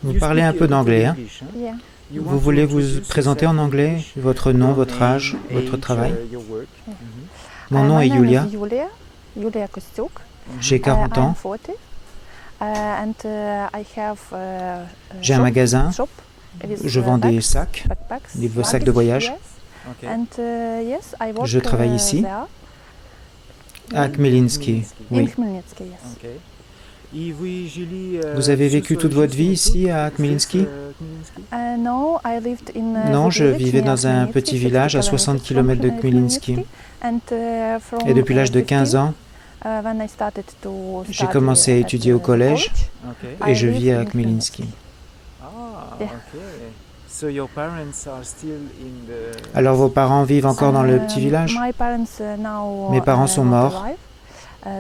Vous parlez un peu d'anglais, hein? Yeah. Vous voulez vous présenter en anglais, votre nom, votre âge, votre travail? Mon nom est My name Yulia, is Yulia Kostyuk. j'ai 40 I'm ans, 40. And I have j'ai un magasin, shop with je vends des bags, sacs, backpacks, des sacs de voyage. yes. And yes, I work Je travaille ici, there à Khmelnytsky. in Oui. Khmelnytsky, yes. Vous avez vécu toute votre vie ici à Khmelnytsky? No, I lived in Non, the je village vivais near dans un Khmelnytsky, petit village à 60 km de Khmelnytsky. And from Et depuis l'âge de 15 ans, when I started to j'ai study commencé à at, étudier au collège I et je live vis à in Khmelnytsky. Yeah. Alors vos parents vivent encore dans le petit village? My parents now Mes parents sont not morts. alive.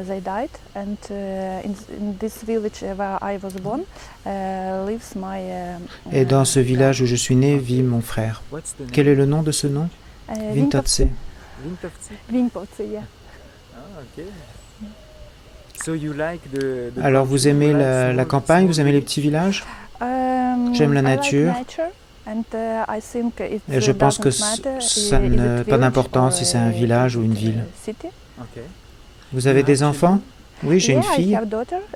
They died, and in this village where I was born lives my. Et dans ce village où je suis né vit mon frère. Quel est le nom de ce nom? Vintovtse. Vintovtse, yeah. Alors vous aimez la campagne, vous aimez les petits villages? J'aime la nature. Et je pense que ça n'a pas d'importance si c'est un village ou une ville. Vous avez des enfants? Oui, j'ai une fille.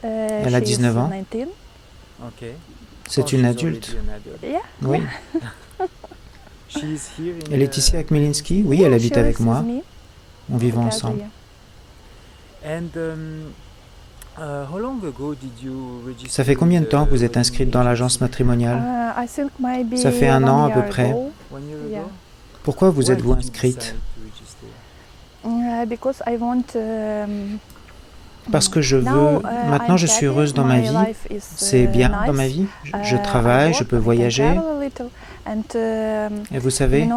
Elle a 19 ans. C'est une adulte. Oui. Elle est ici à Khmelnytsky? Oui, elle habite avec moi. On vit ensemble. Ça fait combien de temps que vous êtes inscrite dans l'agence matrimoniale? Ça fait 1 an à peu près. Pourquoi vous êtes-vous inscrite? Parce que je veux... Maintenant, je suis heureuse dans ma vie. C'est bien dans ma vie. Je travaille, je peux voyager. Et vous savez,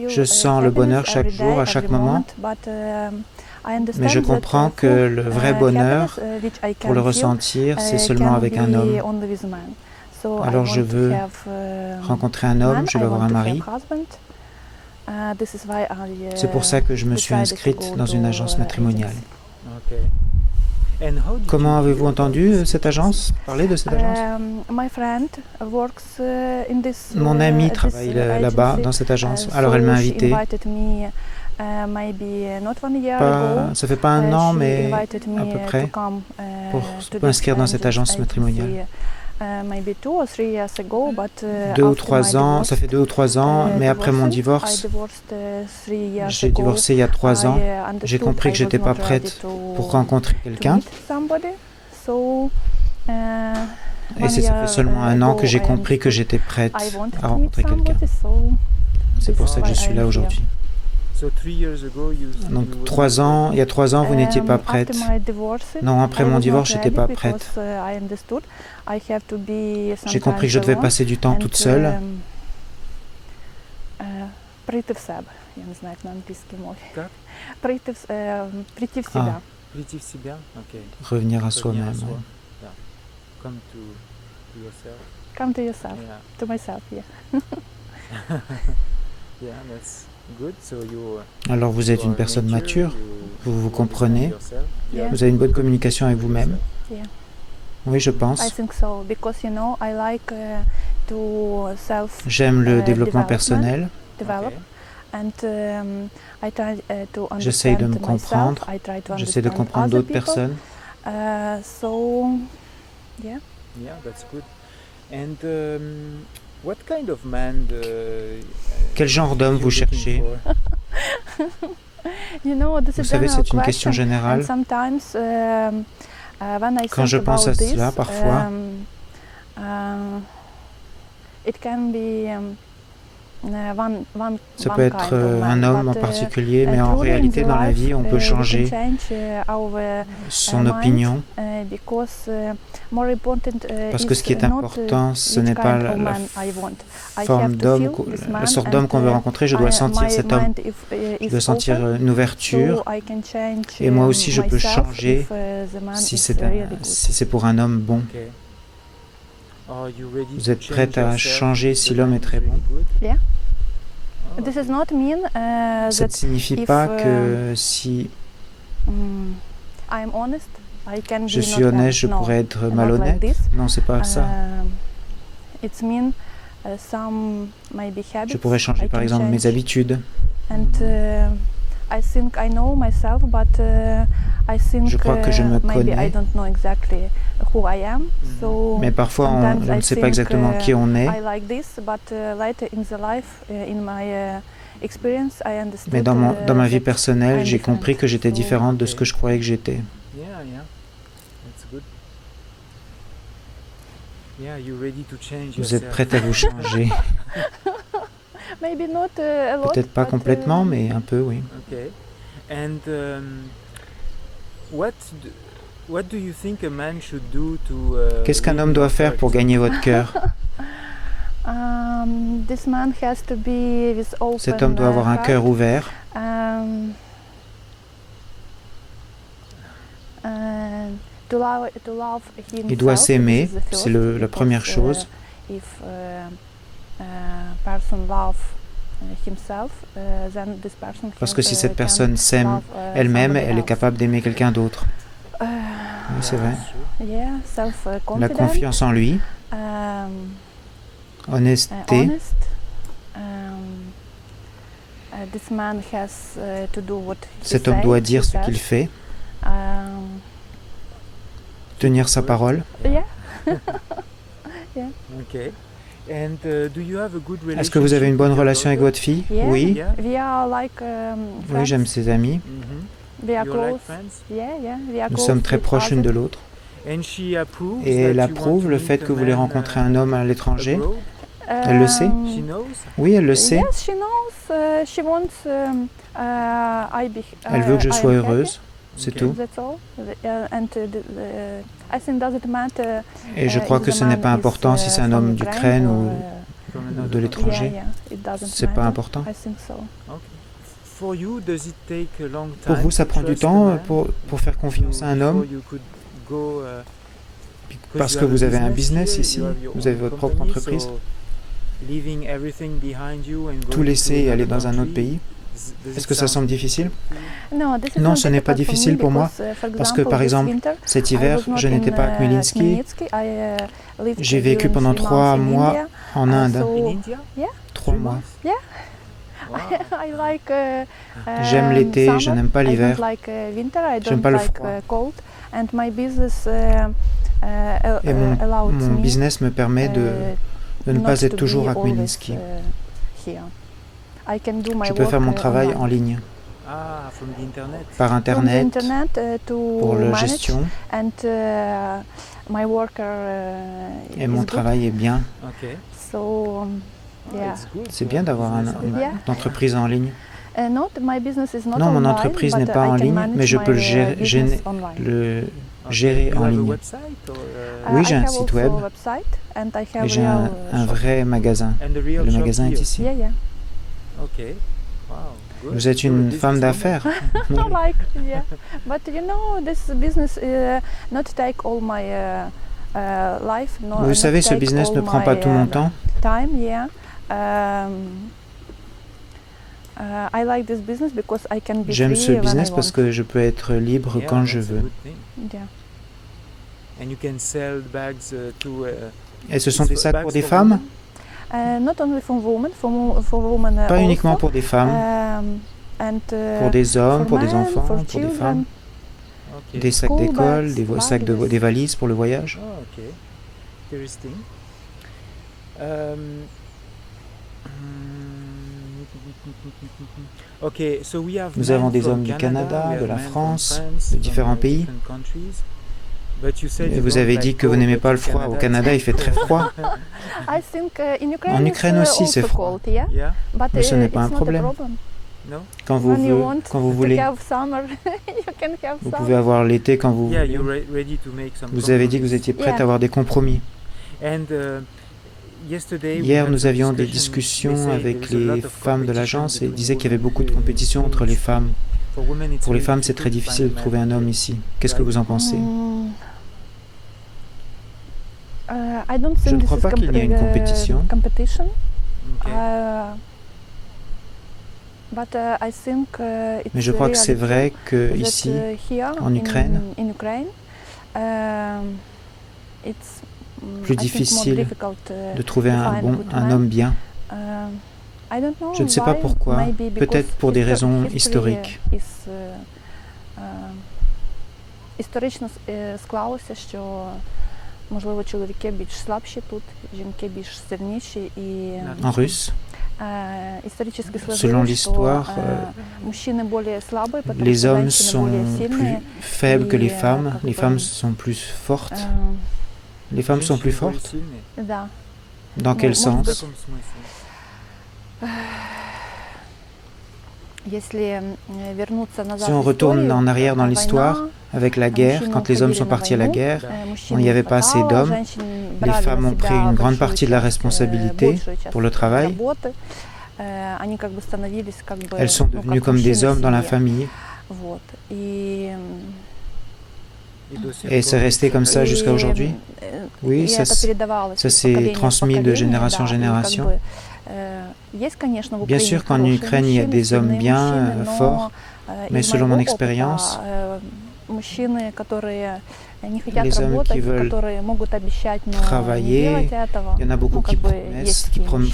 je sens le bonheur chaque jour, à chaque moment. Mais je comprends que le vrai bonheur, pour le ressentir, c'est seulement avec un homme. Alors je veux rencontrer un homme, je veux avoir un mari. C'est pour ça que je me suis inscrite dans une agence matrimoniale. Comment avez-vous entendu cette agence? Parler de cette agence? Mon amie travaille là-bas, dans cette agence. Alors elle m'a invité. Ça fait pas 1 an, mais à peu près, pour m'inscrire dans cette agence matrimoniale. 2 ou 3 ans, ça fait 2 ou 3 ans, mais après mon divorce, j'ai divorcé il y a 3 ans, j'ai compris que j'étais pas prête pour rencontrer quelqu'un. Et ça fait seulement 1 an que j'ai compris que j'étais prête à rencontrer quelqu'un. C'est pour ça que je suis là aujourd'hui. Donc il y a 3 ans, vous n'étiez pas prête. Non, après mon divorce, je n'étais pas prête. J'ai compris que je devais passer du temps toute seule. Revenir à soi-même. Come to yourself, to myself, yeah. Alors vous êtes une personne mature, vous vous comprenez, vous avez une bonne communication avec vous-même. Oui, je pense. J'aime le développement personnel. J'essaie de me comprendre, j'essaie de comprendre d'autres personnes. Quel genre d'homme vous cherchez? Vous savez, c'est une question générale. Quand je pense à cela, parfois, ça peut être un homme en particulier, mais en réalité, dans la vie, on peut changer son opinion. Parce que ce qui est important, ce n'est pas la forme d'homme, la sorte d'homme qu'on veut rencontrer. Je dois sentir cet homme. Je dois sentir une ouverture. Et moi aussi, je peux changer si c'est pour un homme bon. Vous êtes prête à changer si l'homme est très bon? Ça ne signifie pas que si Je suis honnête, je pourrais être malhonnête. Non, c'est pas ça. Je pourrais changer par exemple mes habitudes. Je crois que je me connais. Mais parfois, on ne sait pas exactement qui on est. Mais dans ma vie personnelle, j'ai compris que j'étais différente de ce que je croyais que j'étais. Vous êtes prête à vous changer. Peut-être pas complètement, mais un peu, oui. Qu'est-ce qu'un homme doit faire pour gagner votre cœur? Cet homme doit avoir un cœur ouvert. Il doit s'aimer, c'est la première chose. Parce que si cette personne s'aime elle-même, elle est capable d'aimer quelqu'un d'autre. Oui, c'est vrai. La confiance en lui, honnêteté. Cet homme doit dire ce qu'il fait, tenir sa parole. Est-ce que vous avez une bonne relation avec votre fille? Oui. Oui, j'aime ses amis. Nous sommes très proches l'une de l'autre. Et elle approuve le fait que vous voulez rencontrer un homme à l'étranger? Elle le sait? Oui, elle le sait. Elle veut que je sois heureuse, c'est tout. Et je crois que ce n'est pas important si c'est un homme d'Ukraine ou de l'étranger. C'est pas important. Pour vous, ça prend du temps pour faire confiance à un homme? Parce que vous avez un business ici, vous avez votre propre entreprise. Tout laisser et aller dans un autre pays? Est-ce que ça semble difficile? Non, ce n'est pas difficile pour moi, parce que par exemple, cet hiver, je n'étais pas à Khmelnytsky. J'ai vécu pendant 3 mois en Inde. 3 mois. J'aime l'été, je n'aime pas l'hiver. J'aime pas le froid. Et mon business me permet de ne pas être toujours à Khmelnytsky. Je peux faire mon travail en ligne, par Internet, pour la gestion. Et mon travail est bien. C'est bien d'avoir une entreprise en ligne. Non, mon entreprise n'est pas en ligne, mais je peux le gérer en ligne. Oui, j'ai un site web et j'ai un vrai magasin. Le magasin est ici. Vous êtes une femme d'affaires. Vous savez, ce business ne prend pas tout mon temps. J'aime ce business parce que je peux être libre quand je veux. Et ce sont des sacs pour des femmes? Pas uniquement pour des femmes, pour des hommes, pour des enfants, pour des femmes. Des sacs d'école, des valises pour le voyage. Nous avons des hommes du Canada, de la France, de différents pays. Et vous avez dit que vous n'aimez pas le froid. Au Canada, il fait très froid. En Ukraine aussi, c'est froid. Mais ce n'est pas un problème. Quand vous voulez, vous pouvez avoir l'été quand vous voulez. Vous avez dit que vous étiez prête à avoir des compromis. Hier, nous avions des discussions avec les femmes de l'agence et ils disaient qu'il y avait beaucoup de compétition entre les femmes. Pour les femmes, c'est très difficile de trouver un homme ici. Qu'est-ce que vous en pensez? Je ne crois pas qu'il y ait une compétition. Mais je crois que c'est vrai qu'ici, en Ukraine, plus difficile de trouver un homme bien. Je ne sais pas pourquoi, peut-être pour des raisons historiques. Історично склалося, що, можливо, чоловіки більш слабші тут, жінки більш сильніші і En russe, історично selon l'histoire, les hommes sont plus faibles que les femmes sont plus fortes. Les femmes sont plus fortes? Dans quel sens? Si on retourne en arrière dans l'histoire, avec la guerre, quand les hommes sont partis à la guerre, il n'y avait pas assez d'hommes. Les femmes ont pris une grande partie de la responsabilité pour le travail. Elles sont devenues comme des hommes dans la famille. Et c'est resté comme ça jusqu'à aujourd'hui? Oui, ça s'est transmis de génération en génération. Bien sûr qu'en Ukraine, il y a des hommes bien, forts, mais selon mon expérience, les hommes qui veulent travailler, il y en a beaucoup qui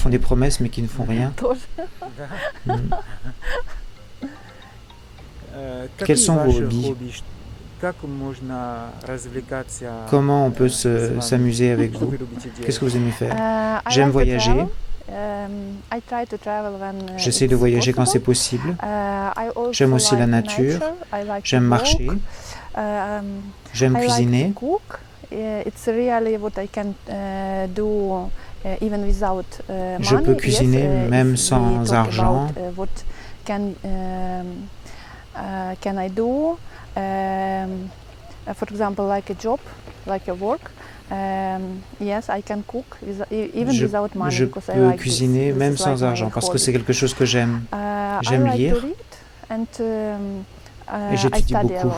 font des promesses mais qui ne font rien. Quels sont vos hobbies? Comment on peut s'amuser avec vous? Qu'est-ce que vous aimez faire? J'aime voyager. J'essaie de voyager quand c'est possible. J'aime aussi la nature. J'aime marcher. J'aime cuisiner. Je peux cuisiner même sans argent. For example, like a job, like a work. Yes, I can cook even without money. Je peux cuisiner même sans argent parce que c'est quelque chose que j'aime. J'aime lire et j'étudie beaucoup.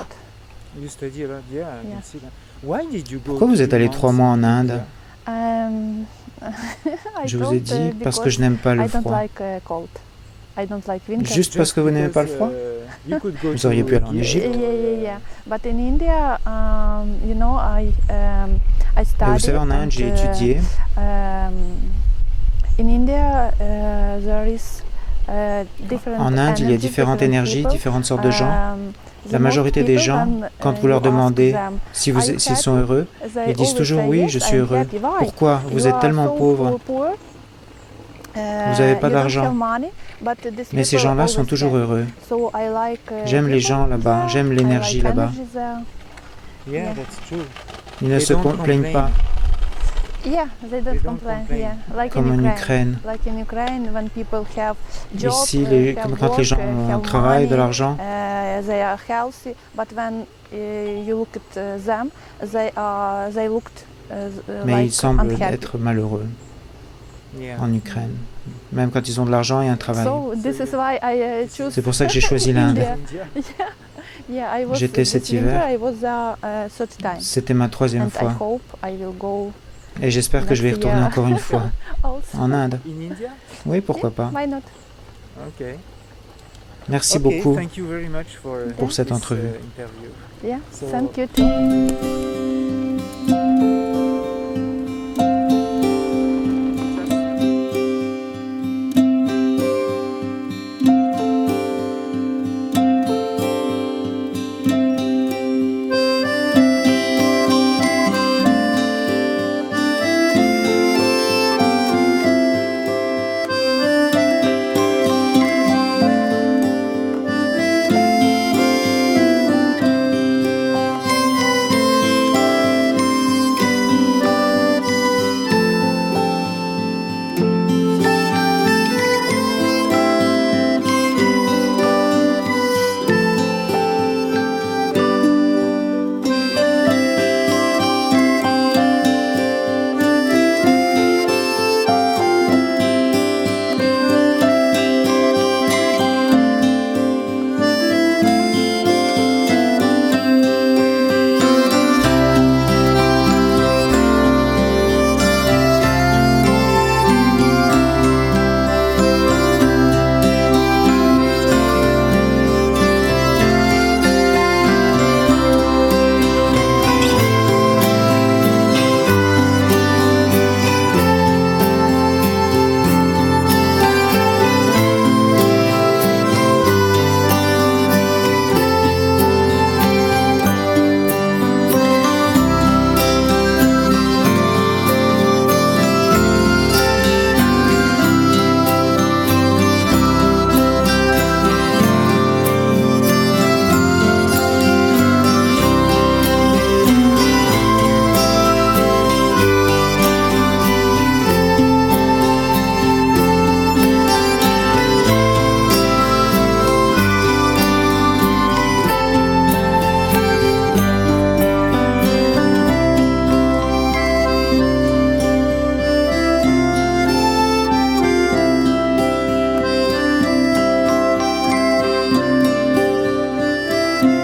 Pourquoi vous êtes allé 3 mois en Inde? Je vous ai dit parce que je n'aime pas le froid. Juste parce que vous n'aimez pas le froid? Vous auriez pu aller en Égypte. Mais vous savez, en Inde, j'ai étudié. En Inde, il y a différentes énergies, différentes sortes de gens. La majorité des gens, quand vous leur demandez s'ils sont heureux, ils disent toujours oui, je suis heureux. Pourquoi? Vous êtes tellement pauvre. Vous n'avez pas d'argent. Mais ces gens-là sont toujours heureux. J'aime les gens là-bas, j'aime l'énergie là-bas. Ils ne se plaignent pas. Comme en Ukraine. Ici, quand les gens ont un travail, de l'argent, mais ils semblent être malheureux en Ukraine. Même quand ils ont de l'argent et un travail. C'est pour ça que j'ai choisi l'Inde. J'étais cet hiver. C'était ma 3e fois. Et j'espère que je vais y retourner encore une fois. En Inde. Oui, pourquoi pas. Merci beaucoup pour cette entrevue. Thank you.